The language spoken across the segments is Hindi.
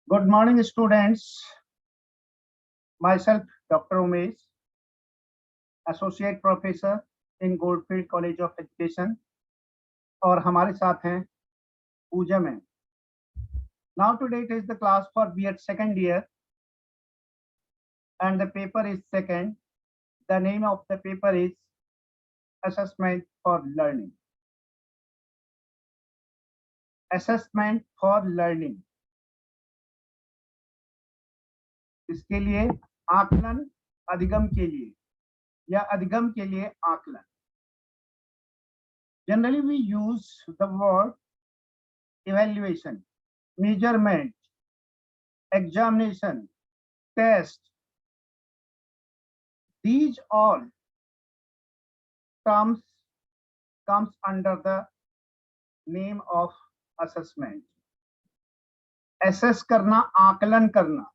Good morning, students. Myself, Dr. Umesh, Associate Professor in Goldfield College of Education, और हमारे साथ हैं पूजा ma'am. Now today it is the class for B.Ed second year, and the paper is second. The name of the paper is Assessment for Learning. Assessment for Learning. इसके लिए आकलन अधिगम के लिए या अधिगम के लिए आकलन. Generally we use the word evaluation, measurement, examination, test. These all terms comes under the name of assessment. Assess करना, आकलन करना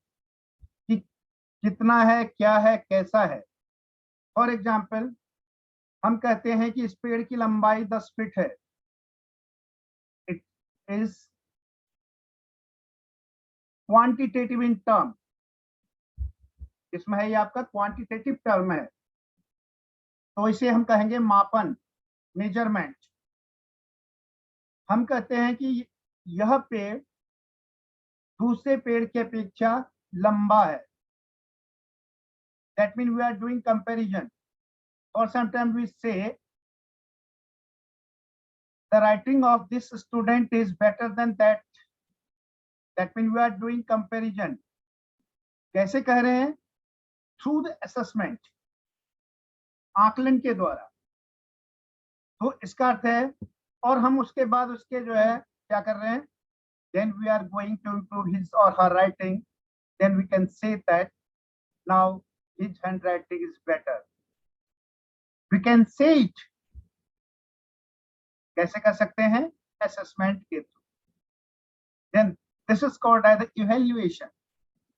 कि कितना है, क्या है, कैसा है. फॉर एग्जाम्पल हम कहते हैं कि इस पेड़ की लंबाई 10 फीट है. It is quantitative in term. इसमें है ये आपका क्वांटिटेटिव टर्म है, तो इसे हम कहेंगे मापन, मेजरमेंट. हम कहते हैं कि यह पेड़ दूसरे पेड़ की अपेक्षा लंबा है. That means we are doing comparison, or sometimes we say the writing of this student is better than that. That means we are doing comparison. कैसे कह रहे हैं? Through the assessment, आकलन के द्वारा. तो इसका अर्थ है, और हम उसके बाद उसके जो है क्या कर रहे हैं? Then we are going to improve his or her writing. Then we can say that now his handwriting is better. We can say it. कैसे कर सकते हैं? Assessment के through. Then this is called as the evaluation,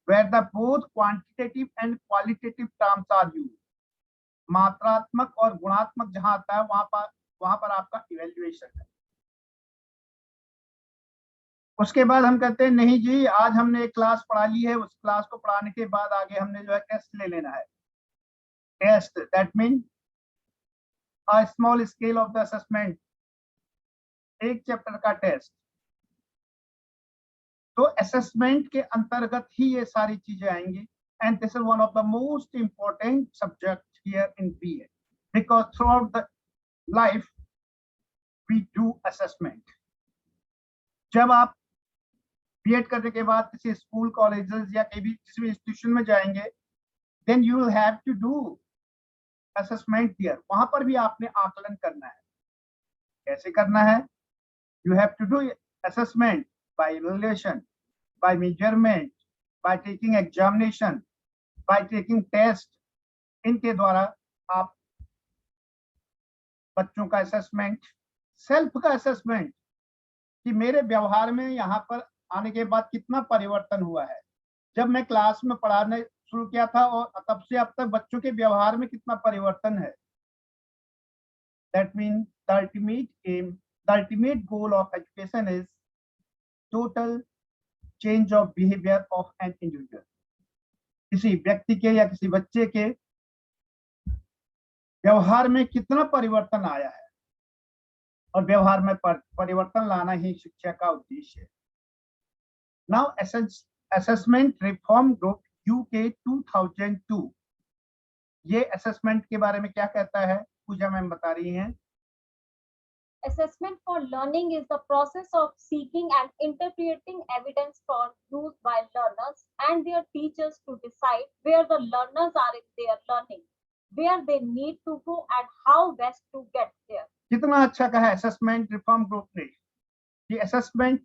where the both quantitative and qualitative terms are used. मात्रात्मक और गुणात्मक जहां आता है वहां पर आपका इवेल्युएशन है. उसके बाद हम कहते हैं नहीं जी, आज हमने एक क्लास पढ़ा ली है, उस क्लास को पढ़ाने के बाद आगे हमने जो है टेस्ट ले लेना है. Test, that mean a small scale of the assessment, एक चैप्टर का टेस्ट. तो असेसमेंट के अंतर्गत ही ये सारी चीजें आएंगी. And this is one of the most important subject here in BEd, because throughout the life we do assessment. जब आप बीएड करने के बाद किसी स्कूल, कॉलेजेस या किसी भी इंस्टीट्यूशन में जाएंगे, then you will have to do assessment here. वहां पर भी आपने आकलन करना है. कैसे करना है? You have to do assessment by evaluation, by measurement, by taking examination, by taking test. इनके द्वारा आप बच्चों का असेसमेंट, सेल्फ का असेसमेंट कि मेरे व्यवहार में यहाँ पर आने के बाद कितना परिवर्तन हुआ है. जब मैं क्लास में पढ़ाने शुरू किया था और तब से अब तक बच्चों के व्यवहार में कितना परिवर्तन है. That means the ultimate aim, the ultimate goal of education is total change of behavior of an individual. किसी व्यक्ति के या किसी बच्चे के व्यवहार में कितना परिवर्तन आया है, और व्यवहार में परिवर्तन लाना ही शिक्षा का उद्देश्य है. Now assessment reform group UK 2002, ये असेसमेंट के बारे में क्या कहता है? पूजा मैम बता रही हैं. Assessment for learning is the process of seeking and interpreting evidence for use by learners and their teachers to decide where the learners are in their learning, where they need to go and how best to get there. कितना अच्छा कहा असेसमेंट रिफॉर्म ग्रुप ने कि असेसमेंट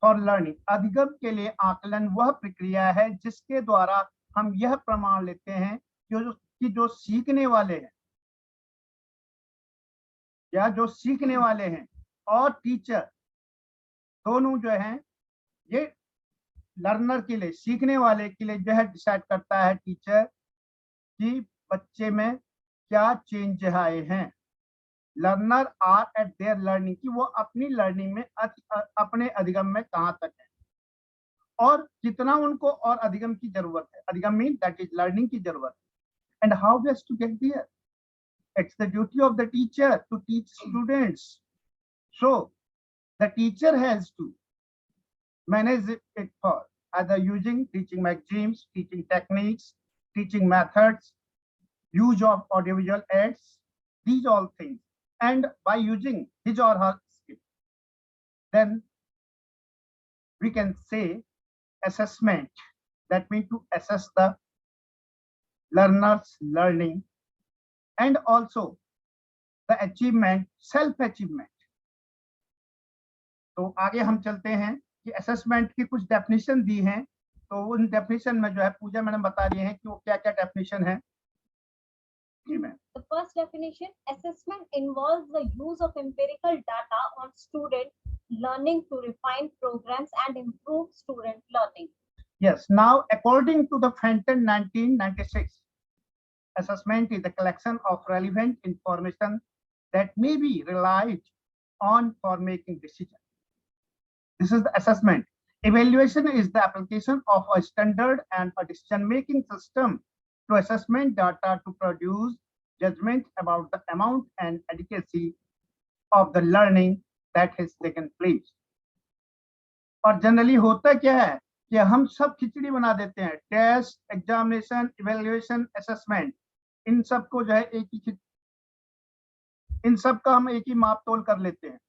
फॉर लर्निंग, अधिगम के लिए आकलन वह प्रक्रिया है जिसके द्वारा हम यह प्रमाण लेते हैं कि जो सीखने वाले हैं या जो सीखने वाले हैं और टीचर दोनों जो हैं, ये लर्नर के लिए, सीखने वाले के लिए जो है डिसाइड करता है टीचर कि बच्चे में क्या चेंज आए हैं. Learner are at their learning, कि वो अपनी लर्निंग में अपने अधिगम में कहां तक है. और कितना उनको और अधिगम की जरूरत है. अधिगम मीन दैट इज लर्निंग की जरूरत है. And how best to get there. It's the duty of the teacher to teach students. So the teacher has to manage it for either using teaching maxims, teaching techniques, teaching methods, use of audiovisual aids, these all things. And by using his or her skill, then we can say assessment. That means to assess the learner's learning and also the achievement, self-achievement. तो आगे हम चलते हैं कि असेसमेंट की कुछ डेफिनेशन दी हैं. तो उन डेफिनेशन में जो है पूजा मैडम बता रही हैं कि वो क्या क्या डेफिनेशन है. जी ma'am. The first definition, assessment involves the use of empirical data on student learning to refine programs and improve student learning. Yes, now according to the Fenton 1996, assessment is a collection of relevant information that may be relied on for making decisions. This is the assessment. Evaluation is the application of a standard and a decision-making system to assessment data to produce judgment about the amount and adequacy of the learning that has taken place. और जनरली होता क्या है कि हम सब खिचड़ी बना देते हैं. टेस्ट, एग्जामिनेशन, इवेल्युएशन, असेसमेंट, इन सब को जो है इन सब का हम एक ही माप तोल कर लेते हैं.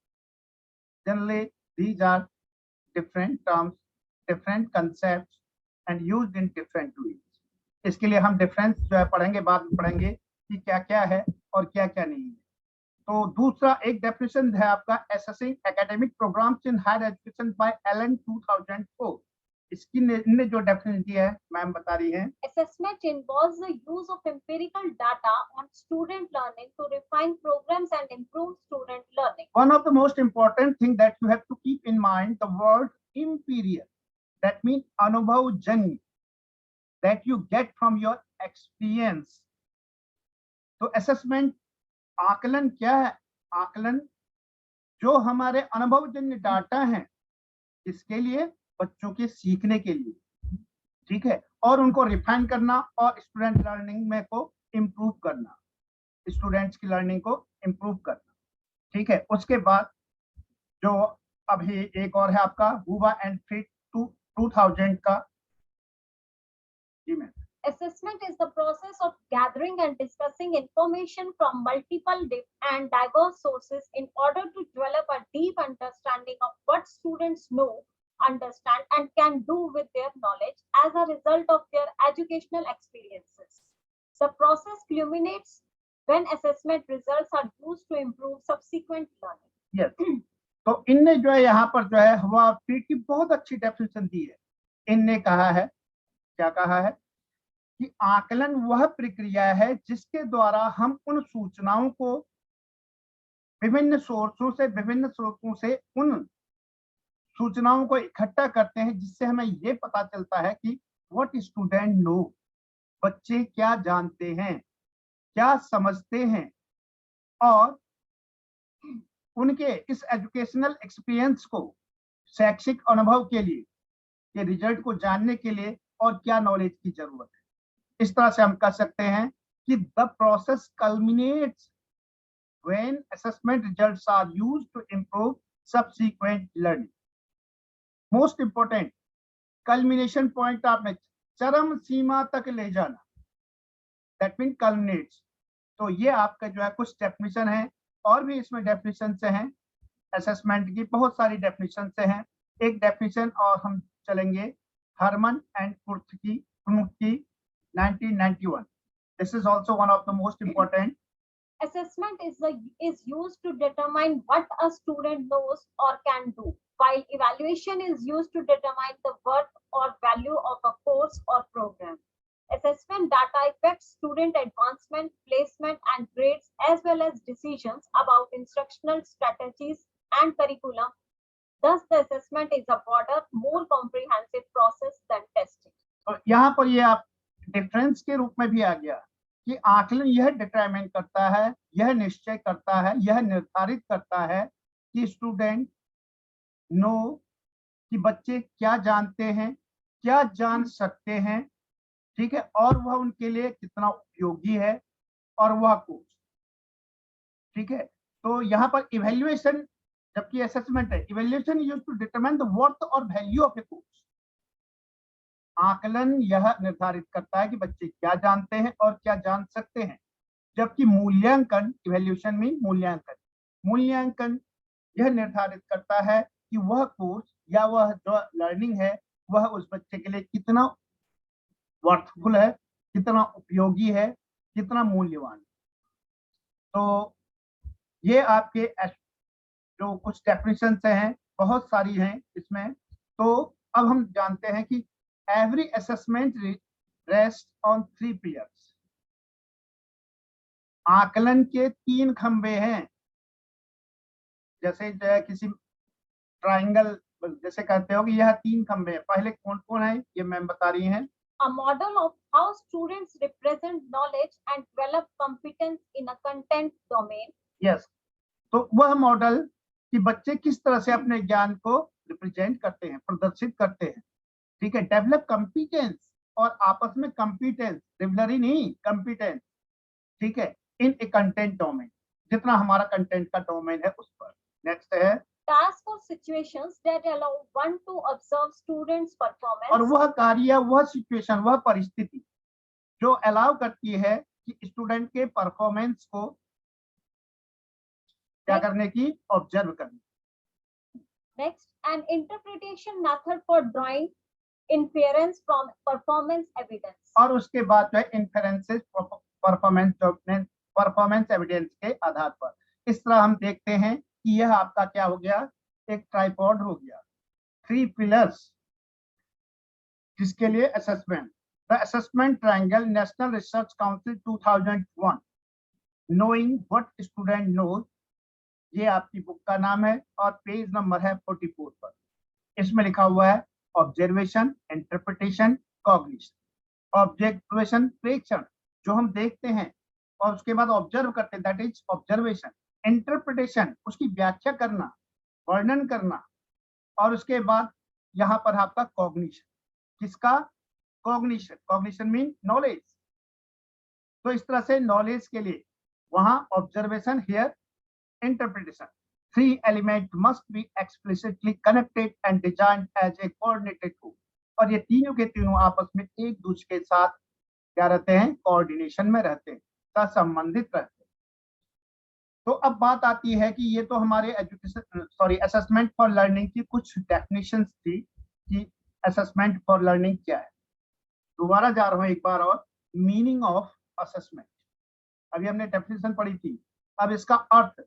Generally these are different terms, different concepts and used in different ways. इसके लिए हम डिफरेंस जो है पढ़ेंगे, बाद में पढ़ेंगे कि क्या क्या है और क्या क्या नहीं है. तो दूसरा एक डेफिनेशन है आपका assessing academic programs in higher education by Allen 2004. इसकी ने जो डेफिनेशन दी है मैम बता रही हैं. Assessment involves the use of empirical data on student learning to refine programs and improve student learning. One of the most important thing that you have to keep in mind the word imperial. That means अनुभवजन्य, that you get from your experience. तो असेसमेंट आकलन क्या है? आकलन जो हमारे अनुभवजन्य डाटा हैं, इसके लिए बच्चों के सीखने के लिए, ठीक है, और उनको रिफाइन करना और स्टूडेंट लर्निंग में को इम्प्रूव करना, स्टूडेंट्स की लर्निंग को इम्प्रूव करना, ठीक है. उसके बाद जो अभी एक और है आपका हुबा एंड फ्रिट 2000 का. जी ma'am. Assessment is the process of gathering and discussing information from multiple and diverse sources in order to develop a deep understanding of what students know, understand, and can do with their knowledge as a result of their educational experiences. The process culminates when assessment results are used to improve subsequent learning. Yes. तो इनने जो है यहाँ पर जो है हुआ फ्रिट की बहुत अच्छी डेफिनेशन दी है. इनने कहा है, क्या कहा है कि आकलन वह प्रक्रिया है जिसके द्वारा हम उन सूचनाओं को विभिन्न स्रोतों से उन सूचनाओं को इकट्ठा करते हैं जिससे हमें ये पता चलता है कि व्हाट स्टूडेंट नो, बच्चे क्या जानते हैं, क्या समझते हैं, और उनके इस एजुकेशनल एक्सपीरियंस को शैक्षिक अनुभव के लिए, ये रिजल्ट को जानने के लिए और क्या नॉलेज की जरूरत है. इस तरह से हम कह सकते हैं कि the process culminates when assessment results are used to improve subsequent learning. Most important culmination point आपने चरम सीमा तक ले जाना, दैट मीन कल्मिनेट्स. तो ये आपका जो है कुछ डेफिनेशन है, और भी इसमें डेफिनेशन से हैं. असेसमेंट की बहुत सारी डेफिनेशन से हैं. एक डेफिनेशन और हम चलेंगे हरमन एंड कुर्थ की 1991. This is also one of the most important. Assessment is used to determine what a student knows or can do, while evaluation is used to determine the worth or value of a course or program. Assessment data affects student advancement, placement, and grades, as well as decisions about instructional strategies and curriculum. Thus, the assessment is a broader, more comprehensive process than testing. तो यहाँ पर ये आप डिफरेंस के रूप में भी आ गया कि आकलन यह डिटरमाइन करता है, यह निश्चय करता है, यह निर्धारित करता है कि स्टूडेंट नो कि बच्चे क्या जानते हैं, क्या जान सकते हैं, ठीक है, और वह उनके लिए कितना उपयोगी है, और वह कोर्स, ठीक है। तो यहाँ पर इवेल्युएशन, जबकि असेसमेंट है, evaluation use to determine the worth और वैल्यू ऑफ ए कोर्स। आकलन यह निर्धारित करता है कि बच्चे क्या जानते हैं और क्या जान सकते हैं, जबकि मूल्यांकन, इवेल्युएशन में मूल्यांकन, मूल्यांकन यह निर्धारित करता है कि वह कोर्स या वह जो लर्निंग है वह उस बच्चे के लिए कितना वर्थफुल है, कितना उपयोगी है, कितना मूल्यवान है। तो ये आपके जो कुछ डेफिनेशन हैं, बहुत सारी हैं इसमें। तो अब हम जानते हैं कि every assessment rest on 3 pillars. आकलन के 3 खंबे हैं। जैसे किसी ट्राइंगल जैसे कहते हो कि यह 3 खंबे हैं। पहले कौन कौन है ये मैम बता रही हैं। A model of how students represent knowledge and develop competence in a content domain. Yes, तो वह मॉडल कि बच्चे किस तरह से अपने ज्ञान को रिप्रेजेंट करते हैं, प्रदर्शित करते हैं, ठीक है। डेवलप कॉम्पिटेंस, और आपस में कॉम्पिटेंस, रिवलरी नहीं, कॉम्पिटेंस, ठीक है, इन ए कंटेंट डोमेन, जितना हमारा कंटेंट का डोमेन है उस पर। नेक्स्ट है task or situations that allow one to observe students performance. और वह कार्य, वह सिचुएशन, वह परिस्थिति जो अलाउ करती है कि स्टूडेंट के परफॉर्मेंस को क्या करने की, ऑब्जर्व करने। Next, an interpretation method for drawing inference from performance evidence. और उसके बाद जो है इन्फेरेंसेस परफॉर्मेंस एविडेंस के आधार पर। इस तरह हम देखते हैं कि यह आपका क्या हो गया, एक ट्राइपॉड हो गया, 3 पिलर्स जिसके लिए assessment. The assessment triangle, national research council 2001, knowing what student knows, ये आपकी बुक का नाम है और पेज नंबर है 44 पर। इसमें लिखा हुआ है ऑब्जर्वेशन, इंटरप्रिटेशन, कॉग्निशन। ऑब्जर्वेशन प्रेक्षण, जो हम देखते हैं और उसके बाद ऑब्जर्व करते हैं, दैट इज ऑब्जर्वेशन। इंटरप्रिटेशन, उसकी व्याख्या करना, वर्णन करना, और उसके बाद यहाँ पर आपका कॉग्निशन। किसका कॉग्निशन? Cognition mean knowledge. तो इस तरह से नॉलेज के लिए वहां observation, here interpretation. 3 elements must be explicitly connected and designed as a coordinated group। और ये तीनों के तीनों आपस में एक दूसरे के साथ क्या रहते हैं, कोऑर्डिनेशन में रहते हैं, संबंधित रहते हैं। तो अब बात आती है कि ये तो हमारे असेसमेंट फॉर लर्निंग की कुछ डेफिनेशंस थी कि असेसमेंट फॉर लर्निंग क्या है। दोबारा जा रहा हूं एक बार और, मीनिंग ऑफ असेसमेंट। अभी हमने डेफिनेशन पढ़ी थी, अब इसका अर्थ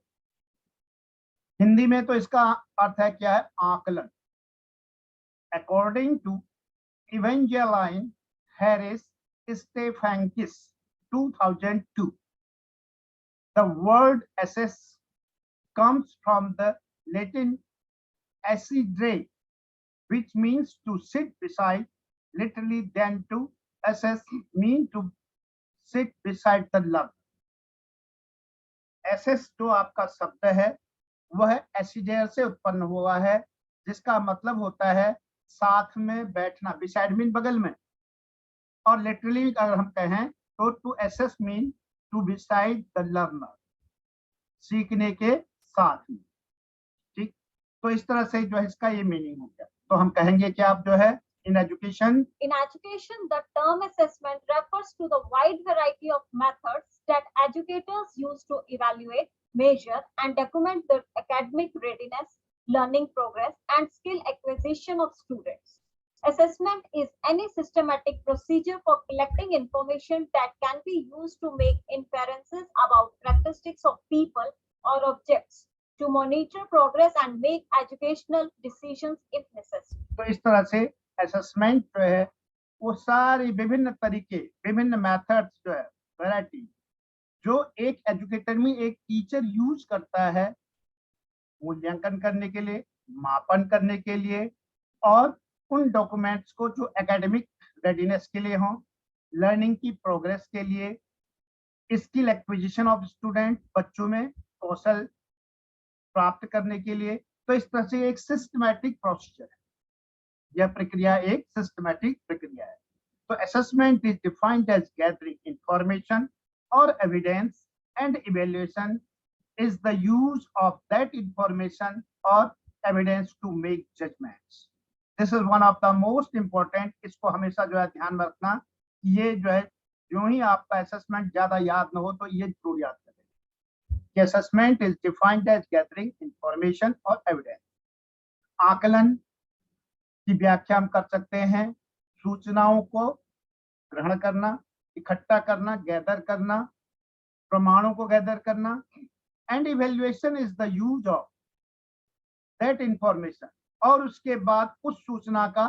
हिंदी में, तो इसका अर्थ है क्या है, आकलन। According to Evangeline Harris Stefanakis 2002, the word assess comes from the Latin assidere, which means to sit beside, literally then to assess mean to sit beside the learner। assess जो आपका शब्द है वह एसिडेयर से उत्पन्न हुआ है, जिसका मतलब होता है साथ में बैठना, बिसाइड मीन बगल में, और लिटरली अगर हम कहें तो to assess mean to beside the learner, सीखने के साथ में, ठीक। तो इस तरह से जो है इसका ये मीनिंग हो गया। तो हम कहेंगे कि आप जो है in education, the term assessment refers to the wide variety of methods that educators use to evaluate, measure, and document the academic readiness, learning progress, and skill acquisition of students. Assessment is any systematic procedure for collecting information that can be used to make inferences about characteristics of people or objects, to monitor progress and make educational decisions if necessary. तो इस तरह से असेसमेंट जो है वो सारी विभिन्न तरीके, विभिन्न मेथड्स जो है, वैरायटी, जो एक एजुकेटर में एक टीचर यूज करता है मूल्यांकन करने के लिए, मापन करने के लिए, और उन डॉक्यूमेंट्स को जो एकेडमिक रेडीनेस के लिए हों, लर्निंग की प्रोग्रेस के लिए, स्किल एक्विजिशन ऑफ स्टूडेंट, बच्चों में कौशल प्राप्त करने के लिए। तो इस तरह से एक सिस्टमैटिक प्रोसीजर है। यह प्रक्रिया एक सिस्टमैटिक प्रक्रिया है। तो assessment is defined as gathering information और evidence and evaluation is the use of that information or evidence to make judgments. This is one of the most important. इसको हमेशा जो है ध्यान में रखना, ये जो है जो ही आपका असेसमेंट ज्यादा याद न हो तो ये जरूर याद करें कि assessment is defined as gathering information और एविडेंस। आकलन की व्याख्या हम कर सकते हैं सूचनाओं को ग्रहण करना, इकट्ठा करना, गैदर करना, प्रमाणों को गैदर करना। And evaluation is the use of that information, और उसके बाद उस सूचना का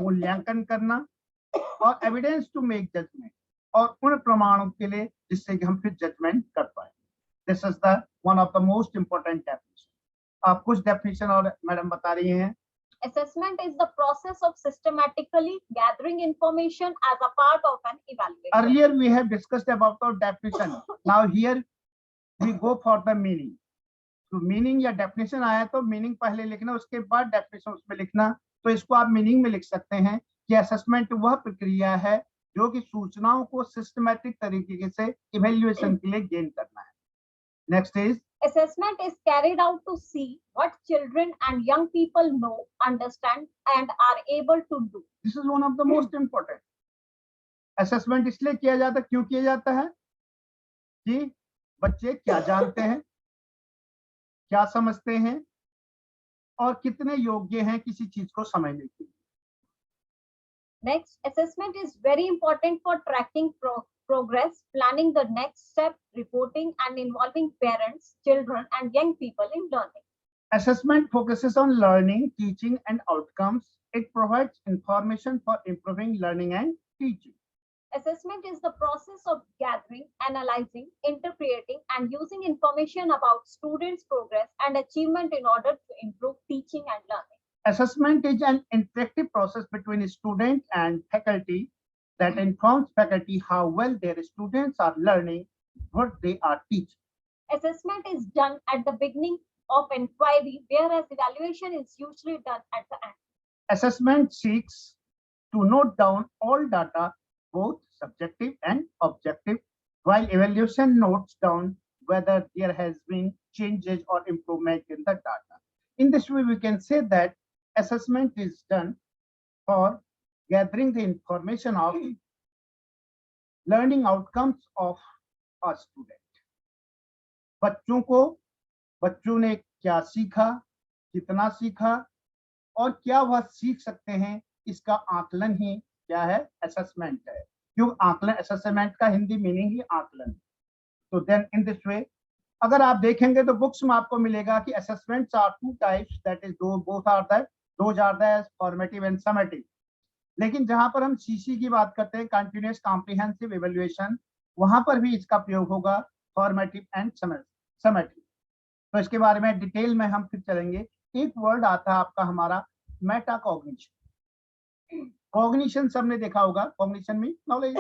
मूल्यांकन करना, और एविडेंस टू मेक जजमेंट, और उन प्रमाणों के लिए जिससे कि हम फिर जजमेंट कर पाए। This is the one of the most important definition. आप कुछ डेफिनेशन और मैडम बता रही हैं। Assessment is the process of systematically gathering information as a part of an evaluation. Earlier we have discussed about the definition. Now here we go for the meaning. तो मीनिंग या डेफिनेशन आया तो मीनिंग पहले लिखना, उसके बाद डेफिनेशन उसमें लिखना। तो इसको आप मीनिंग में लिख सकते हैं कि असेसमेंट वह प्रक्रिया है जो कि सूचनाओं को सिस्टमैटिक तरीके से इवैल्यूएशन के लिए गेन करना है। Next is Assessment is carried out to see what children and young people know, understand, and are able to do. This is one of the most important. Assessment इसलिए किया जाता है, क्यों किया जाता है कि बच्चे क्या जानते हैं, क्या समझते हैं और कितने योग्य हैं किसी चीज को समझने के लिए। Next, assessment is very important for tracking progress, planning the next step, reporting, and involving parents, children, and young people in learning. Assessment focuses on learning, teaching, and outcomes. It provides information for improving learning and teaching. Assessment is the process of gathering, analyzing, interpreting, and using information about students' progress and achievement in order to improve teaching and learning. Assessment is an interactive process between student and faculty that informs faculty how well their students are learning what they are teaching. Assessment is done at the beginning of inquiry, whereas evaluation is usually done at the end. Assessment seeks to note down all data, both subjective and objective, while evaluation notes down whether there has been changes or improvement in the data. In this way, we can say that assessment is done for gathering the information of learning outcomes of a student. बच्चों ने क्या सीखा, कितना सीखा और क्या वह सीख सकते हैं, इसका आकलन ही क्या है, असेसमेंट है। क्यों आकलन, असेसमेंट का हिंदी मीनिंग ही आकलन। तो देन इन दिस वे अगर आप देखेंगे तो बुक्स में आपको मिलेगा कि assessments are two types, that is both are the those are the formative and summative. लेकिन जहां पर हम सीसी की बात करते हैं, कंटिन्यूअस कॉम्प्रिहेंसिव इवैल्यूएशन, वहां पर भी इसका प्रयोग होगा फॉर्मेटिव एंड समेटिव। तो इसके बारे में डिटेल में हम फिर चलेंगे। एक वर्ड आता है आपका हमारा मेटाकॉग्निशन। कॉग्निशन सबने देखा होगा, कॉग्निशन में नॉलेज,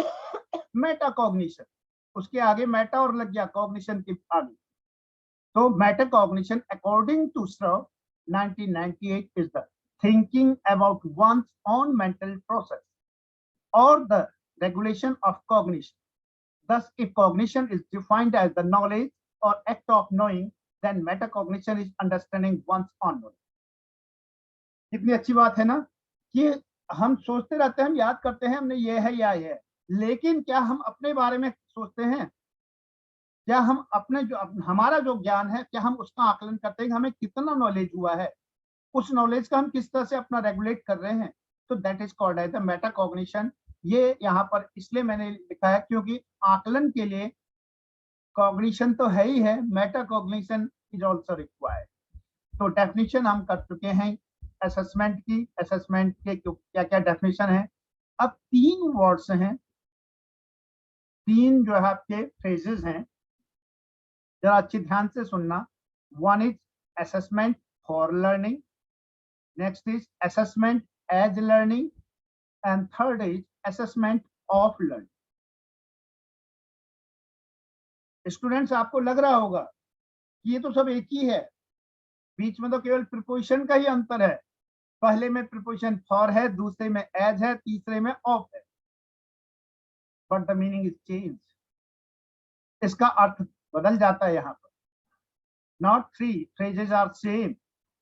मेटाकॉग्निशन, उसके आगे मेटा और लग गया कॉग्निशन के आगे। तो metacognition according to Straw 1998 is the thinking about one's own mental process or the regulation of cognition. Thus, if cognition is defined as the knowledge or act of knowing, then metacognition is understanding one's own knowledge. कितनी अच्छी बात है ना कि हम सोचते रहते हैं, हम याद करते हैं हमने ये है या ये है, लेकिन क्या हम अपने बारे में सोचते हैं? क्या हम अपने जो हमारा जो ज्ञान है, क्या हम उसका आकलन करते हैं कि हमें कितना नॉलेज हुआ है, उस नॉलेज का हम किस तरह से अपना रेगुलेट कर रहे हैं? तो that is called as the metacognition. ये यहाँ पर इसलिए मैंने लिखा है क्योंकि आकलन के लिए कॉग्निशन तो है ही है, मेटाकॉग्निशन इज आल्सो रिक्वायर्ड। तो डेफिनेशन हम कर चुके हैं असेसमेंट की। असेसमेंट के क्या क्या डेफिनेशन है। अब 3 वर्ड्स हैं, 3 जो है आपके फ्रेजेस हैं, जरा अच्छी ध्यान से सुनना। One is assessment for learning, next is assessment as learning, and third is assessment of learning. Students आपको लग रहा होगा कि ये तो सब एक ही है, बीच में तो केवल प्रीपोजिशन का ही अंतर है, पहले में प्रीपोजिशन फॉर है, दूसरे में एज है, तीसरे में ऑफ है, but the meaning is change. इसका अर्थ बदल जाता है यहाँ पर। Not three phrases are same,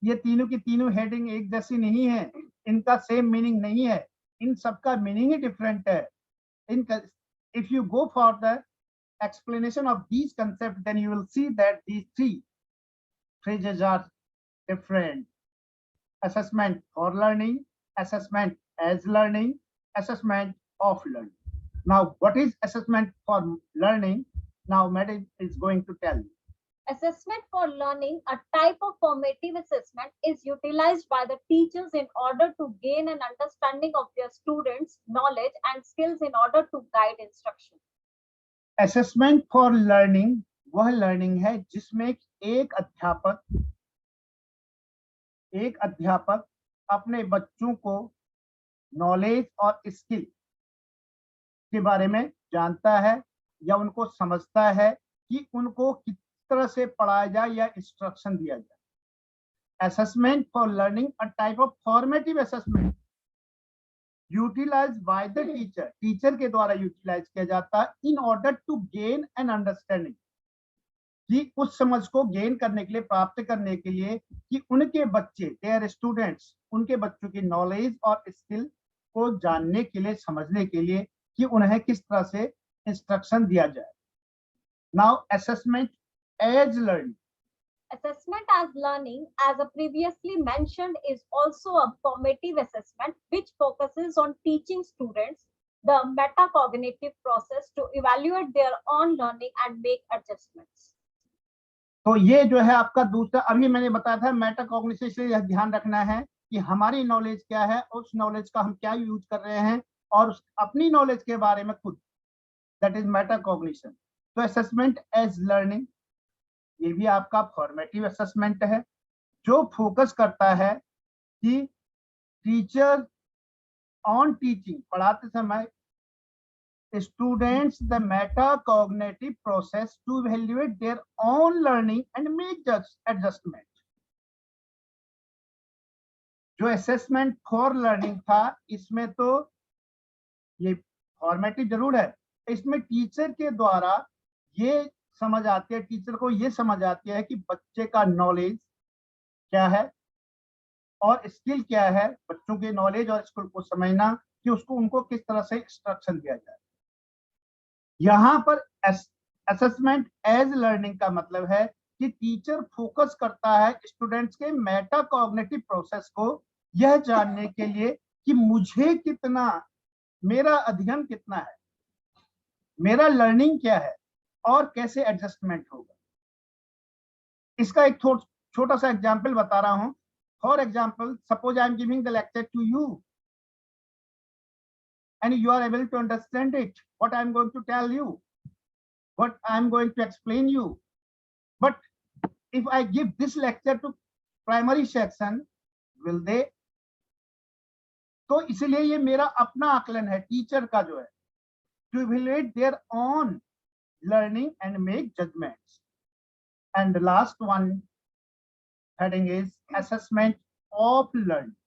ये तीनों की तीनों हेडिंग एक जैसी नहीं है, इनका सेम मीनिंग नहीं है, इन सबका मीनिंग ही डिफरेंट है। इनका if you go for the explanation of these concepts, then you will see that these three phrases are different. Assessment for learning, assessment as learning, assessment of learning. Now, what is assessment for learning? Now, Madam is going to tell you. Assessment for learning, a type of formative assessment, is utilized by the teachers in order to gain an understanding of their students' knowledge and skills in order to guide instruction. Assessment for learning वह लर्निंग है जिसमें एक अध्यापक अपने बच्चों को नॉलेज और स्किल के बारे में जानता है या उनको समझता है कि उनको किस तरह से पढ़ाया जाए या इंस्ट्रक्शन दिया जाए। Assessment for learning, a type of formative assessment utilized by the teacher, teacher के द्वारा यूटिलाइज किया जाता है in order to gain an understanding, कि उस समझ को गेन करने के लिए, प्राप्त करने के लिए कि उनके बच्चे, देयर स्टूडेंट्स, उनके बच्चों की नॉलेज और स्किल को जानने के लिए, समझने के लिए कि उन्हें किस तरह से इंस्ट्रक्शन दिया जाए। Now assessment as learning, Assessment as learning, as previously mentioned, is also a formative assessment which focuses on teaching students the metacognitive process to evaluate their own learning and make adjustments. तो ये जो है आपका दूसरा, अभी मैंने बताया था मेटाकॉग्निशन से यह ध्यान रखना है कि हमारी नॉलेज क्या है, उस नॉलेज का हम क्या यूज कर रहे हैं और अपनी नॉलेज के बारे में खुद, दैट इज मेटाकॉग्निशन। तो असेसमेंट एज लर्निंग ये भी आपका फॉर्मेटिव असेसमेंट है जो फोकस करता है कि टीचर ऑन टीचिंग, पढ़ाते समय students the metacognitive process to evaluate their own learning and make adjustment। जो असेसमेंट फॉर लर्निंग था इसमें तो ये फॉर्मेटिव जरूर है, इसमें टीचर के द्वारा ये समझ आती है, टीचर को ये समझ आती है कि बच्चे का नॉलेज क्या है और स्किल क्या है, बच्चों के नॉलेज और स्किल को समझना कि उसको उनको किस तरह से इंस्ट्रक्शन दिया जाए। यहाँ पर असेसमेंट एज लर्निंग का मतलब है कि टीचर फोकस करता है स्टूडेंट्स के मेटाकॉग्निटिव प्रोसेस को, यह जानने के लिए कि मुझे कितना, मेरा अध्ययन कितना है, मेरा लर्निंग क्या है और कैसे एडजस्टमेंट होगा। इसका एक छोटा सा एग्जाम्पल बता रहा हूं। For example, suppose I am giving the lecture to you and you are able to understand it, what I am going to tell you, what I am going to explain you. But if I give this lecture to primary section, will they? तो इसलिए ये मेरा अपना आकलन है टीचर का जो है, to evaluate their own learning and make judgments. And the last one heading is assessment of learning.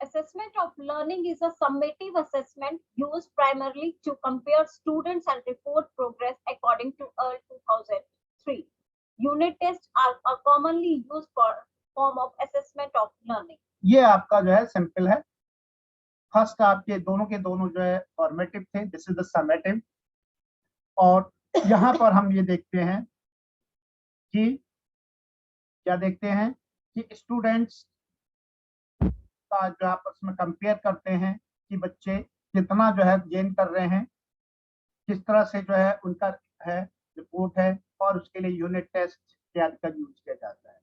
Assessment of learning is a summative assessment used primarily to compare students and report progress according to EARL 2003. Unit tests are a commonly used form of assessment of learning. ये आपका जो है सिंपल है। फर्स्ट आपके दोनों के दोनों जो है फॉर्मेटिव थे, दिस इज द समेटिव। और यहाँ पर हम ये देखते हैं कि क्या देखते हैं कि स्टूडेंट्स का जो आपस में कंपेयर करते हैं कि बच्चे कितना जो है गेन कर रहे हैं, किस तरह से जो है उनका है रिपोर्ट है, और उसके लिए यूनिट टेस्ट इत्यादि का यूज किया जाता है।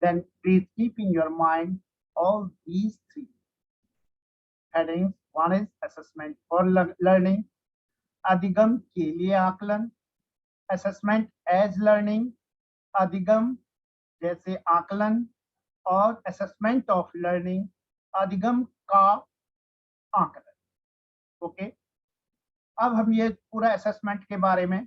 Then please keep in your mind all these three headings. One is assessment for learning, अधिगम के लिए आकलन, असेसमेंट एज लर्निंग, अधिगम जैसे आकलन, और असेसमेंट ऑफ लर्निंग, अधिगम का आकलन। ओके, अब हम ये पूरा असेसमेंट के बारे में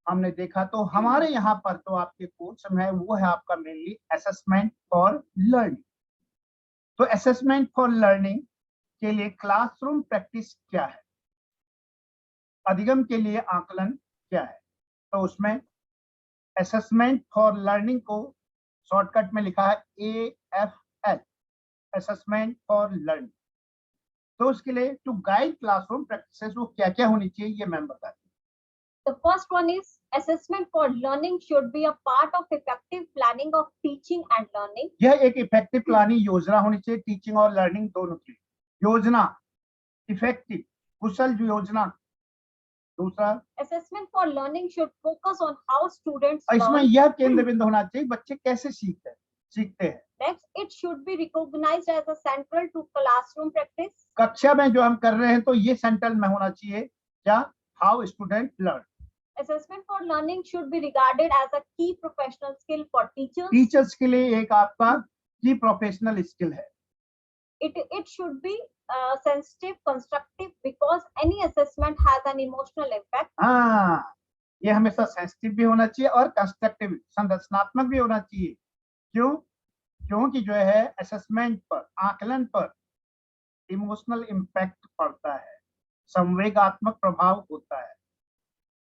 हमने देखा। तो हमारे यहाँ पर तो आपके कोर्स में है वो है आपका मेनली असेसमेंट फॉर लर्निंग। तो असेसमेंट फॉर लर्निंग के लिए क्लासरूम प्रैक्टिस क्या है, अधिगम के लिए आकलन क्या है, तो उसमें असेसमेंट फॉर लर्निंग को शॉर्टकट में लिखा है AFL, असेसमेंट फॉर लर्निंग। तो उसके लिए टू गाइड क्लासरूम प्रैक्टिसेस वो क्या क्या होनी चाहिए ये मैम बताती हूँ। The first one is assessment for learning should be a part of effective planning of teaching and learning. यह एक इफेक्टिव प्लानिंग योजना होनी चाहिए टीचिंग और लर्निंग दोनों की। योजना इफेक्टिव कुशल योजना। दूसरा Assessment for learning should focus on how students इसमें learn. यह केंद्र बिंदु होना चाहिए बच्चे कैसे सीखते हैं। Next, it should be recognized as a central to classroom practice. कक्षा में जो हम कर रहे हैं तो ये सेंट्रल में होना चाहिए क्या, how student learn. Assessment for learning should be regarded as a key professional skill for teachers. Teachers के लिए एक आपका की प्रोफेशनल स्किल है। It should be sensitive, constructive, because any assessment has an emotional impact. हाँ, ये हमेशा सेंसिटिव भी होना चाहिए और कंस्ट्रक्टिव संरचनात्मक भी होना चाहिए। क्यों? क्योंकि जो है असेसमेंट पर आकलन पर इमोशनल इम्पैक्ट पड़ता है, संवेगात्मक प्रभाव होता है।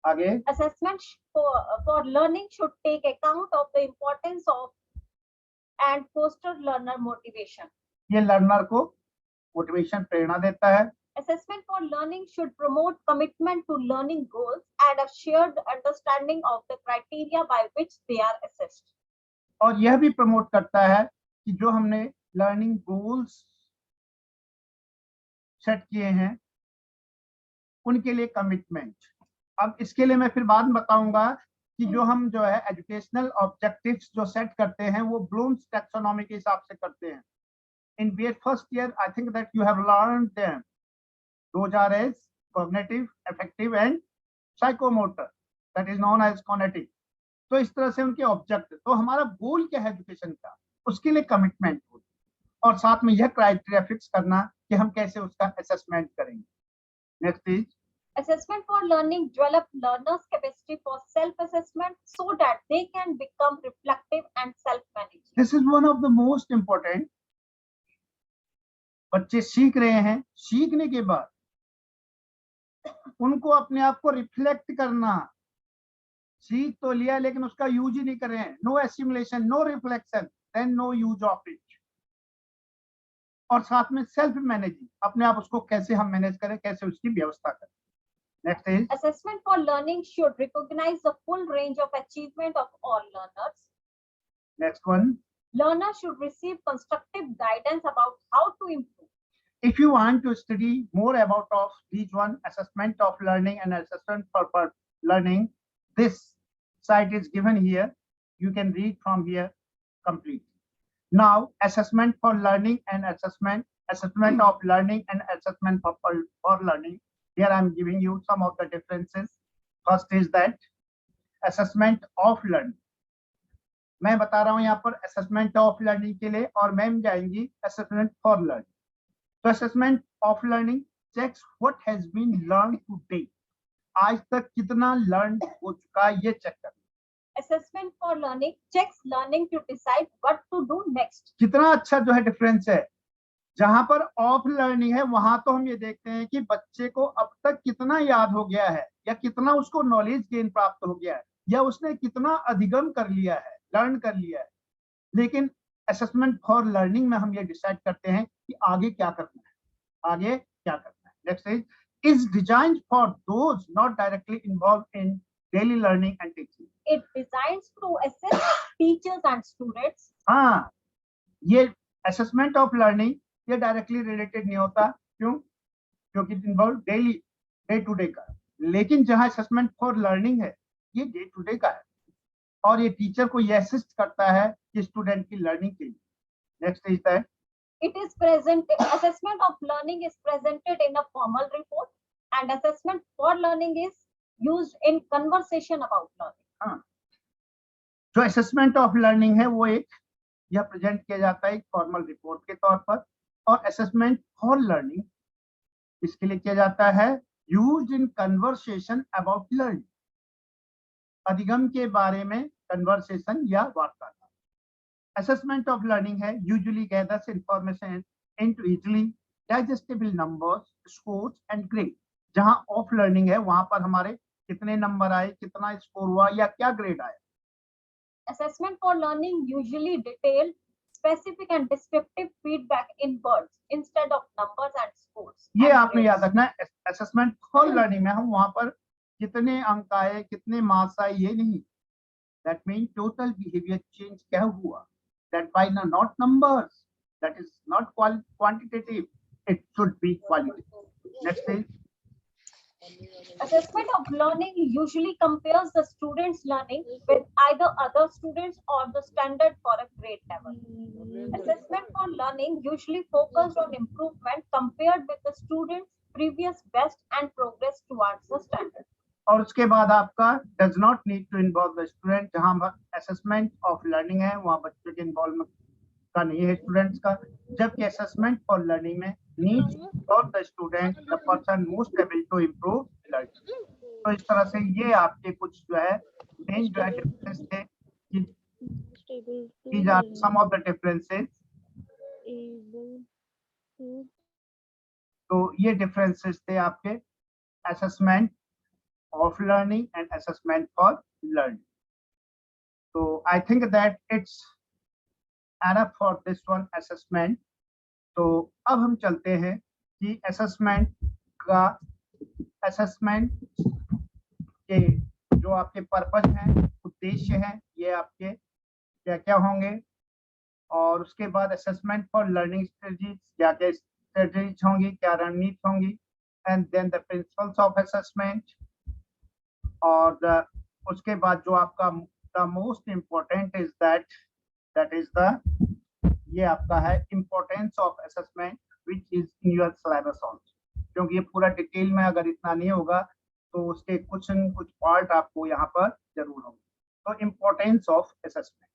आगे Assessment for learning should take account of the importance of and foster learner motivation. ये लर्नर को मोटिवेशन प्रेरणा देता है। Assessment for learning should promote commitment to learning goals and a shared understanding of the criteria by which they are assessed. और यह भी प्रमोट करता है कि जो हमने लर्निंग गोल्स सेट किए हैं उनके लिए कमिटमेंट। अब इसके लिए मैं फिर बाद में बताऊंगा कि जो हम जो है एजुकेशनल ऑब्जेक्टिव्स जो सेट करते हैं वो ब्लूम्स टैक्सोनॉमी के हिसाब से करते हैं। In BA first year, I think that you have learned them. Those are as cognitive, affective, and psychomotor. That is known as conatic. तो इस तरह से उनके ऑब्जेक्ट, तो हमारा गोल क्या है एजुकेशन का, उसके लिए कमिटमेंट होती है और साथ में यह क्राइटेरिया फिक्स करना कि हम कैसे उसका असेसमेंट करेंगे। Next is Assessment for learning develop learners' capacity for self-assessment so that they can become reflective and self-managing. This is one of the most important. बच्चे सीख रहे हैं, सीखने के बाद उनको अपने आप को रिफ्लेक्ट करना। सीख तो लिया लेकिन उसका यूज ही नहीं कर रहे हैं। No assimilation, no reflection, then no use of it. और साथ में सेल्फ मैनेजिंग, अपने आप उसको कैसे हम मैनेज करें, कैसे उसकी व्यवस्था करें। Next is Assessment for learning should recognize the full range of achievement of all learners. Next one, Learners should receive constructive guidance about how to improve. if you want to study more about of these one, assessment of learning and assessment for learning, this site is given here. You can read from here completely. Now assessment for learning and assessment of learning and assessment for learning. Here I am giving you some of the differences. First is that assessment of learning, मैं बता रहा हूं यहाँ पर असेसमेंट ऑफ लर्निंग के लिए और मैम जाएंगी असेसमेंट फॉर लर्निंग। तो assessment of learning checks what has been learn to date, आज तक कितना लर्न हो चुका है ये चेक करना। Assessment for learning checks learning to decide what to do next. कितना अच्छा जो है डिफरेंस है। जहां पर ऑफ लर्निंग है वहां तो हम ये देखते हैं कि बच्चे को अब तक कितना याद हो गया है या कितना उसको नॉलेज गेन प्राप्त हो गया है या उसने कितना अधिगम कर लिया है, लर्न कर लिया है। लेकिन असेसमेंट फॉर लर्निंग में हम ये डिसाइड करते हैं कि आगे क्या करना है, आगे क्या करना है। Next is designed for those not directly involve in daily learning and teaching. It designs to assess teachers and students. हाँ, ये असेसमेंट ऑफ लर्निंग ये डायरेक्टली रिलेटेड नहीं होता। क्यों? क्योंकि involve daily day to day का। लेकिन जहां असेसमेंट फॉर लर्निंग है ये डे टू डे का है और ये टीचर को ये असिस्ट करता है कि स्टूडेंट की लर्निंग के लिए। Next is that It is presented, assessment of learning is presented in a formal report and assessment for learning is used in conversation about learning. हाँ, जो असेसमेंट ऑफ लर्निंग है वो एक यह प्रेजेंट किया जाता है एक फॉर्मल रिपोर्ट के तौर पर और असेसमेंट फॉर लर्निंग इसके लिए किया जाता है used in conversation about learning, अधिगम के बारे में कन्वर्सेशन या वार्तालाप। assessment of learning है usually gathers information into easily digestible numbers, scores and grade. जहां ऑफ लर्निंग है वहां पर हमारे कितने नंबर आए, कितना स्कोर हुआ या क्या ग्रेड आया. Assessment for learning usually detail specific and descriptive feedback in words instead of numbers and scores. ये and आपने याद grades. रखना है. असेसमेंट फॉर लर्निंग में हम वहां पर कितने अंक आए, कितने मार्क्स आए ये नहीं. That mean total behaviour change क्या हुआ. That bye not numbers, that is not quantitative, it should be qualitative. Next is Assessment of learning usually compares the student's learning with either other students or the standard for a grade level. Assessment for learning usually focused on improvement compared with the student's previous best and progress towards the standard. और उसके बाद आपका does not need to involve the student. जहां असेसमेंट ऑफ लर्निंग है वहां बच्चों के इन्वॉल्वमेंट का नहीं है, स्टूडेंट्स का. जबकि असेसमेंट फॉर लर्निंग में needs for the student the person most able to improve learning. तो इस तरह से ये आपके कुछ जो है मेन जो है डिफरेंस थे. These are some of the differences. तो ये डिफरेंसेस थे आपके assessment of learning and assessment for learning. So I think that it's enough for this one assessment. तो अब हम चलते हैं कि assessment के जो आपके पर्पस हैं, उद्देश्य हैं, ये आपके क्या क्या होंगे. और उसके बाद असेसमेंट फॉर लर्निंग स्ट्रेटजीज, क्या क्या स्ट्रेटजीज होंगी, क्या रणनीति होंगी. And then the principles of assessment. और उसके बाद जो आपका the most important is that is the ये आपका है importance of assessment which is in your syllabus also. क्योंकि ये पूरा डिटेल में अगर इतना नहीं होगा तो उसके कुछ न कुछ पार्ट आपको यहाँ पर जरूर होंगे. तो importance of assessment,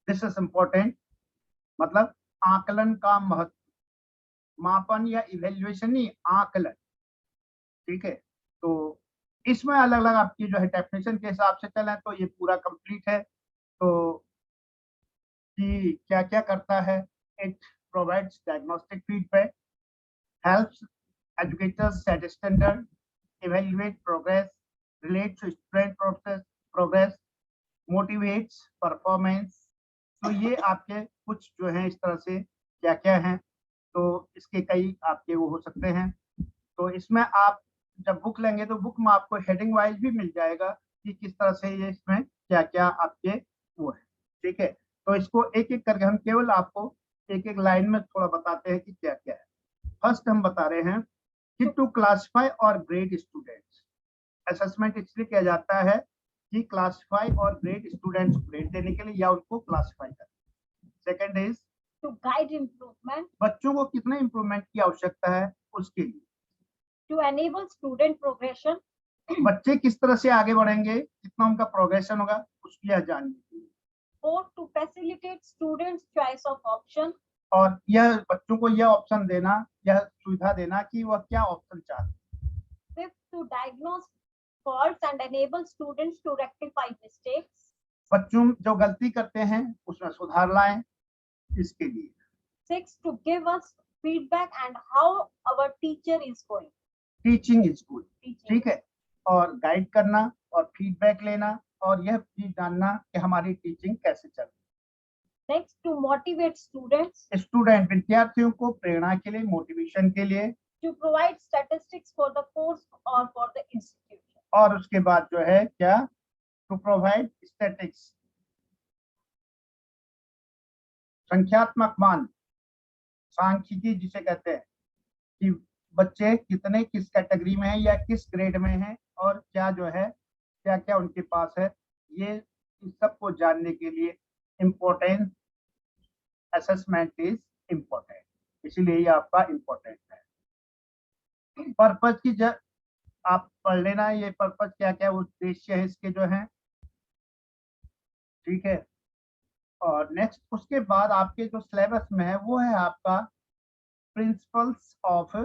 this is important. मतलब आकलन का महत्व, मापन या इवेल्युएशन नहीं, आकलन. ठीक है. तो इसमें अलग अलग आपकी जो है डेफिनेशन के हिसाब से चलें तो ये पूरा कंप्लीट है. तो कि क्या क्या करता है. It provides diagnostic feedback, helps educators set standard, evaluate progress, relate to student progress, motivates performance. तो ये आपके कुछ जो है इस तरह से क्या क्या हैं. तो इसके कई आपके वो हो सकते हैं. तो इसमें आप जब बुक लेंगे तो बुक में आपको हेडिंग वाइज भी मिल जाएगा कि किस तरह से ये इसमें क्या क्या आपके वो है. ठीक है. तो इसको एक एक करके हम केवल आपको एक एक लाइन में थोड़ा बताते हैं कि क्या क्या है. फर्स्ट हम बता रहे हैं कि टू क्लासिफाई और ग्रेड स्टूडेंट्स. असेसमेंट इसलिए किया जाता है कि क्लासिफाई और ग्रेड स्टूडेंट्स को ग्रेड देने के लिए या उनको क्लासिफाई करने. Second is To guide improvement, बच्चों को कितने इंप्रूवमेंट की आवश्यकता है उसके लिए. to enable student progression, बच्चे किस तरह से आगे बढ़ेंगे, कितना उनका प्रोग्रेशन होगा उसकी यह जानने के लिए. fourth, to facilitate students' choice of option, और यह बच्चों को यह ऑप्शन देना, यह सुविधा देना कि वह क्या ऑप्शन चाहते हैं. fifth, to diagnose faults and enable students to rectify mistakes, बच्चों जो गलती करते हैं उसमें सुधार लाएं इसके लिए. sixth, to give us feedback and how our teacher is going. Teaching is good. Teaching. ठीक है. और गाइड करना और फीडबैक लेना और यह चीज जानना कि हमारी टीचिंग कैसे चल रही है. Next, to motivate students, student विद्यार्थियों को प्रेरणा के लिए, मोटिवेशन के लिए. to provide statistics for the course or for the institution. और उसके बाद जो है क्या, टू प्रोवाइड स्टैटिक्स, संख्यात्मक मान, सांख्यिकी जिसे कहते हैं कि बच्चे कितने किस कैटेगरी में हैं या किस ग्रेड में हैं और क्या जो है क्या क्या उनके पास है. ये इस सब को जानने के लिए इम्पोर्टेंट असेसमेंट इज इम्पोर्टेंट. इसीलिए ये आपका इम्पोर्टेंट है. पर्पज की जब आप पढ़ लेना ये पर्पज क्या क्या उद्देश्य है इसके जो है. ठीक है. और नेक्स्ट उसके बाद आपके जो सिलेबस में है वो है आपका प्रिंसिपल्स ऑफ,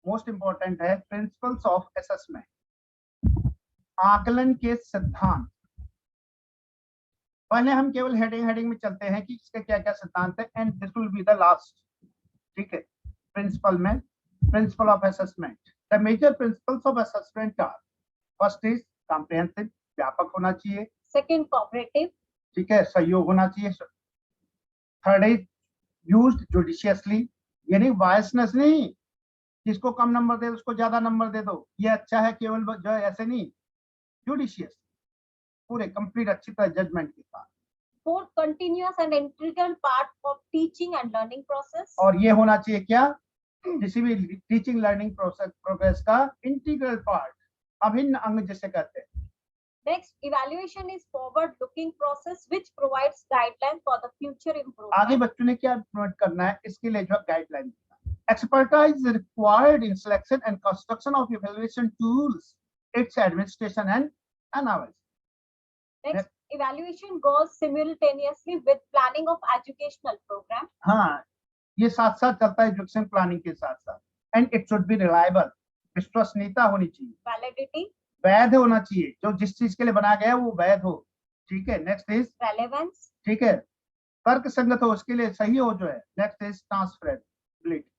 मोस्ट इंपॉर्टेंट है प्रिंसिपल्स ऑफ असेसमेंट, आकलन के सिद्धांत. पहले हम केवल हेडिंग में चलते हैं कि इसके क्या क्या सिद्धांत है, and this will be the last. ठीक है, प्रिंसिपल में principle of assessment. The major principles of assessment are, first is comprehensive, व्यापक होना चाहिए। Second, cooperative. ठीक है, सहयोग होना चाहिए। थर्ड इज यूज्ड जुडिशियसली, यानी बायसनेस नहीं, किसको कम नंबर दे उसको ज्यादा नंबर दे दो, ये अच्छा है, केवल जो है ऐसे नहीं, जुडिशियस, पूरे कंप्लीट अच्छी तरह जजमेंट के साथ। Fourth, continuous and integral part of teaching and learning process. और ये होना चाहिए क्या, किसी भी टीचिंग लर्निंग प्रोग्रेस का इंटीग्रल पार्ट, अभिन्न अंग जिसे कहते हैं। Next, evaluation is forward-looking process which provides guidelines for the future आगे improvement. बच्चों ने क्या इम्प्लीमेंट करना है, इसके लिए जो guideline, expertise is required in selection and construction of evaluation tools, its administration and analysis. Next, evaluation goes simultaneously with planning of educational program. हाँ, ये साथ साथ चलता है एजुकेशन प्लानिंग के साथ साथ। And it should be reliable, विश्वसनीयता होनी चाहिए। Validity, वैध होना चाहिए, जो जिस चीज के लिए बनाया गया है वो वैध हो। ठीक है, नेक्स्ट इज, relevance, ठीक है, तर्क संगत हो, उसके लिए सही हो जो है। नेक्स्ट इज ट्रांसफरेबिलिटी,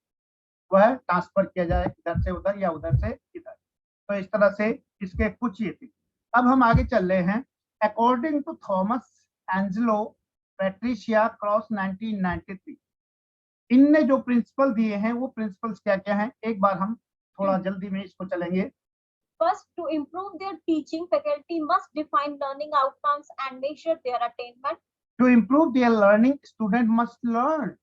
वह ट्रांसफर किया जाए इधर से उधर या उधर से इधर। तो इस तरह से इसके कुछ ये थे। अब हम आगे चल रहे हैं। According to Thomas Angelo Patricia Cross 1993, इनने जो प्रिंसिपल दिए हैं वो प्रिंसिपल्स क्या क्या हैं, एक बार हम थोड़ा जल्दी में इसको चलेंगे। first, to improve their teaching, faculty must define learning outcomes and measure their attainment. To improve their learning, student must learn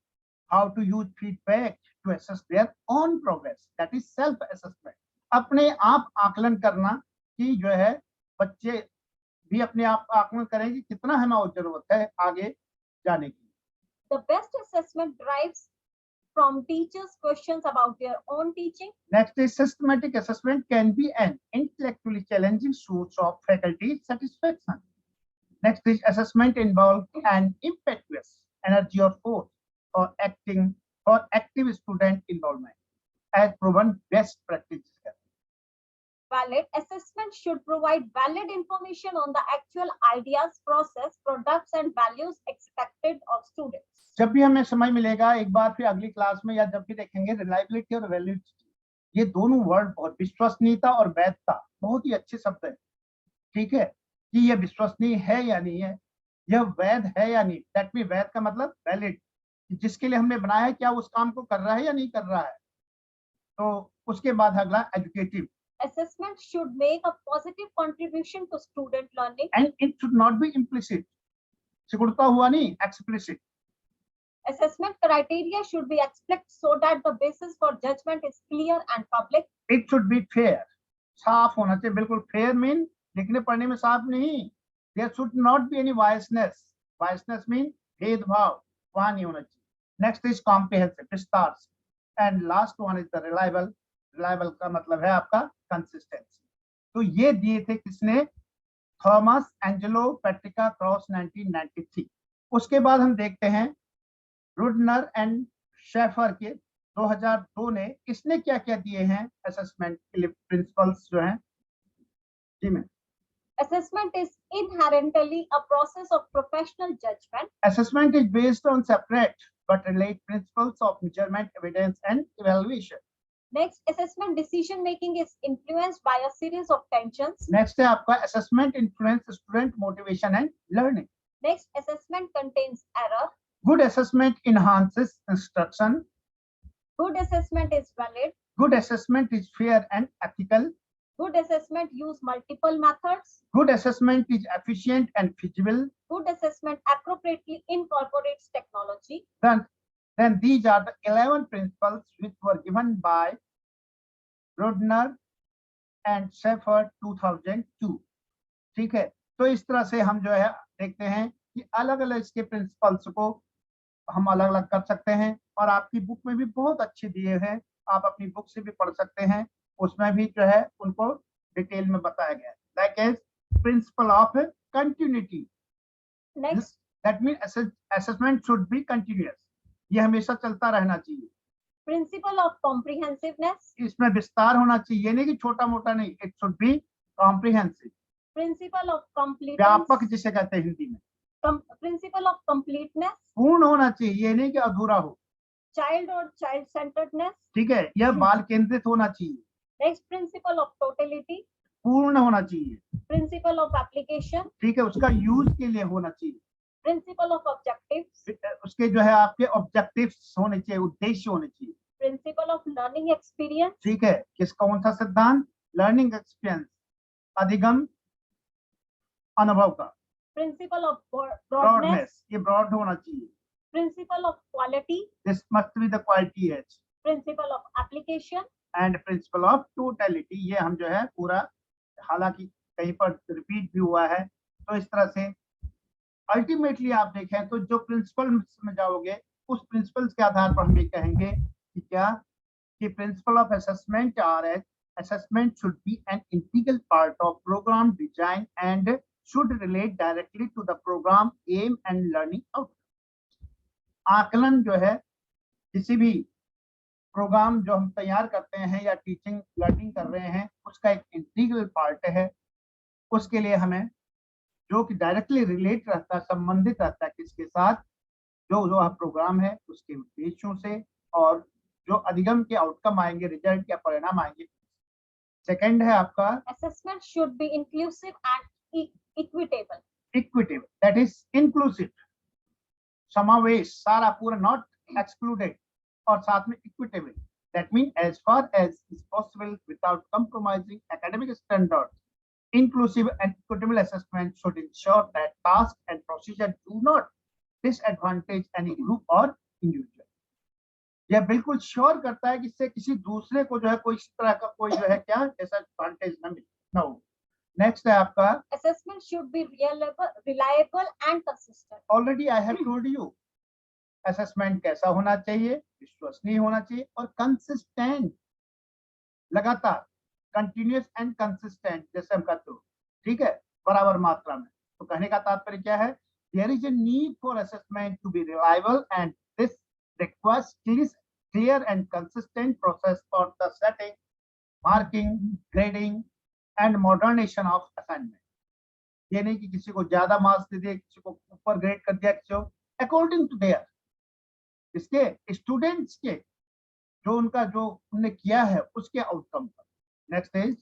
how to use feedback to assess their own progress, that is self assessment। अपने आप आकलन करना कि जो है बच्चे भी अपने आप आकलन करें कि कितना हमें और जरूरत है आगे जाने की। The best assessment derives from teachers' questions about their own teaching. Next is systematic assessment can be an intellectually challenging source of faculty satisfaction. Next is assessment involve an impetuous energy or force for active student involvement as proven best practice. Valid assessment should provide valid information on the actual ideas, process, products, and values expected of students. जब भी हमें समय मिलेगा एक बार फिर अगली क्लास में या जब भी देखेंगे, रिलायबिलिटी और वैलिडिटी, ये दोनों वर्ड बहुत, विश्वसनीयता और वैधता बहुत ही अच्छे शब्द है। ठीक है, कि ये विश्वसनीय है या नहीं है, यह वैध है या नहीं, दैट मीन वैध का मतलब वैलिड, जिसके लिए हमने बनाया है क्या उस काम को कर रहा है या नहीं कर रहा है। तो उसके बाद अगला educative. Assessment should make a positive contribution to student learning. And it should not be implicit, सिकुड़ता हुआ नहीं, explicit। Assessment criteria should be explicit so that the basis for judgment is clear and public. It should be fair, साफ होना चाहिए, बिल्कुल fair mean लिखने पढ़ने में साफ नहीं। There should not be any biasness, biasness mean भेदभाव, वहां नहीं होना चाहिए। Next is comprehensive, विस्तार से। And last one is the reliable, reliable का मतलब है आपका कंसिस्टेंसी। तो ये दिए थे किसने, थॉमस एंजेलो पैट्रिका क्रॉस 1993। उसके बाद हम देखते हैं रुडनर एंड शेफर के 2002 ने, इसने क्या क्या दिए हैं असेसमेंट के लिए प्रिंसिपल्स जो हैं। जी ma'am. Assessment is inherently a process of professional judgment. Assessment is based on separate but relate principles of measurement, evidence and evaluation. Next, assessment decision making is influenced by a series of tensions. Next है आपका assessment influence student motivation and learning. Next, assessment contains error. Good assessment enhances instruction. Good assessment is valid. Good assessment is fair and ethical. Good assessment use multiple methods. Good assessment is efficient and feasible. Good assessment appropriately incorporates technology. Then these are the 11 principles which were given by Rudner and Sheffer 2002. ठीक है, तो इस तरह से हम जो है देखते हैं कि अलग अलग इसके प्रिंसिपल्स को हम अलग अलग कर सकते हैं, और आपकी बुक में भी बहुत अच्छे दिए हैं, आप अपनी बुक से भी पढ़ सकते हैं, उसमें भी जो है उनको डिटेल में बताया गया है। Like as principle of continuity, Next, that mean assessment should be continuous, ये हमेशा चलता रहना चाहिए। principle of comprehensiveness. इसमें विस्तार होना चाहिए, नहीं कि छोटा मोटा नहीं, it should be comprehensive, Principle of completeness. व्यापक जिसे कहते हैं हिंदी में। Principle of completeness, पूर्ण होना चाहिए, ये नहीं कि अधूरा हो, child or child centeredness. ठीक है, यह बाल केंद्रित होना चाहिए, Next, principle of totality, पूर्ण होना चाहिए, principle of application, ठीक है, उसका यूज के लिए होना चाहिए, principle of objectives, उसके जो है आपके ऑब्जेक्टिव्स होने चाहिए, उद्देश्य होने चाहिए, principle of learning experience, ठीक है, किस कौन सा सिद्धांत, लर्निंग एक्सपीरियंस, अधिगम अनुभव का, principle of broadness, ब्रॉडनेस, ये ब्रॉड होना चाहिए, principle of quality, this must be the quality as, principle of application, and principle of totality, ये हम जो है पूरा, हालांकि कहीं पर रिपीट भी हुआ है, तो इस तरह से अल्टीमेटली आप देखें तो जो प्रिंसिपल में जाओगे, उस प्रिंसिपल्स के आधार पर हम ये कहेंगे कि क्या, कि principle of assessment are as assessment should be an integral part of program design and should relate directly to the program aim and learning outcome. आकलन जो है किसी भी प्रोग्राम जो हम तैयार करते हैं या टीचिंग लर्निंग कर रहे हैं, उसका एक इंटीग्रल पार्ट है, उसके लिए हमें जो कि डायरेक्टली रिलेट रहता है, संबंधित रहता है किसके साथ, जो प्रोग्राम है उसके उद्देश्यों से, और जो अधिगम के आउटकम आएंगे, रिजल्ट या परिणाम आएंगे। सेकंड है आपका assessment should be inclusive and equitable. Equitable, that is inclusive, समावेश, सारा पूरा, नॉट एक्सक्लूडेड, और साथ में equitable, that mean as far as is possible without compromising academic standard. Inclusive and equitable assessment should ensure that tasks and procedure do not disadvantage any group or individual. यह बिल्कुल श्योर करता है कि इससे किसी दूसरे को जो है कोई इस तरह का कोई जो है क्या डिसएडवांटेज न हो. नेक्स्ट है आपका Assessment should be reliable and consistent. Already I have told you, assessment कैसा होना चाहिए, विश्वसनीय होना चाहिए और कंसिस्टेंट, लगातार, कंटिन्यूअस एंड कंसिस्टेंट, जैसे हम कहते हो, ठीक है, बराबर मात्रा में. तो कहने का तात्पर्य क्या है, there is a need for assessment to be reliable and this requires clear and consistent process for the setting, marking, grading and modernization of assignment. ये नहीं कि किसी को ज्यादा मार्क्स दे दिए, किसी को ऊपर ग्रेड कर दिया, किसी को अकॉर्डिंग टू देयर, इसके स्टूडेंट्स के जो उनका जो उन्होंने किया है उसके आउटकम पर. Next is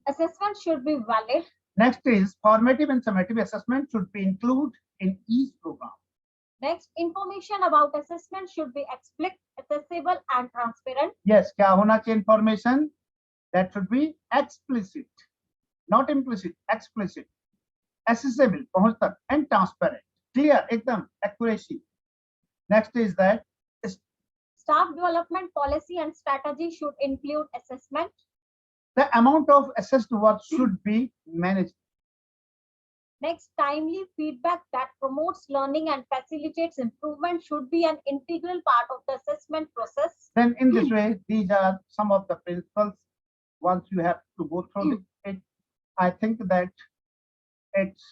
Assessment should be valid. Next is formative and summative assessment should be include in each program. Next, information about assessment should be explicit, accessible and transparent. Yes, क्या होना चाहिए information? That should be explicit, not implicit, explicit, accessible, पहुंच तक, and transparent, clear, एकदम accuracy. Next is that Staff development policy and strategy should include assessment. the amount of assessed work should be managed. Next, timely feedback that promotes learning and facilitates improvement should be an integral part of the assessment process. Then in this way, these are some of the principles. Once you have to go through it, I think that it's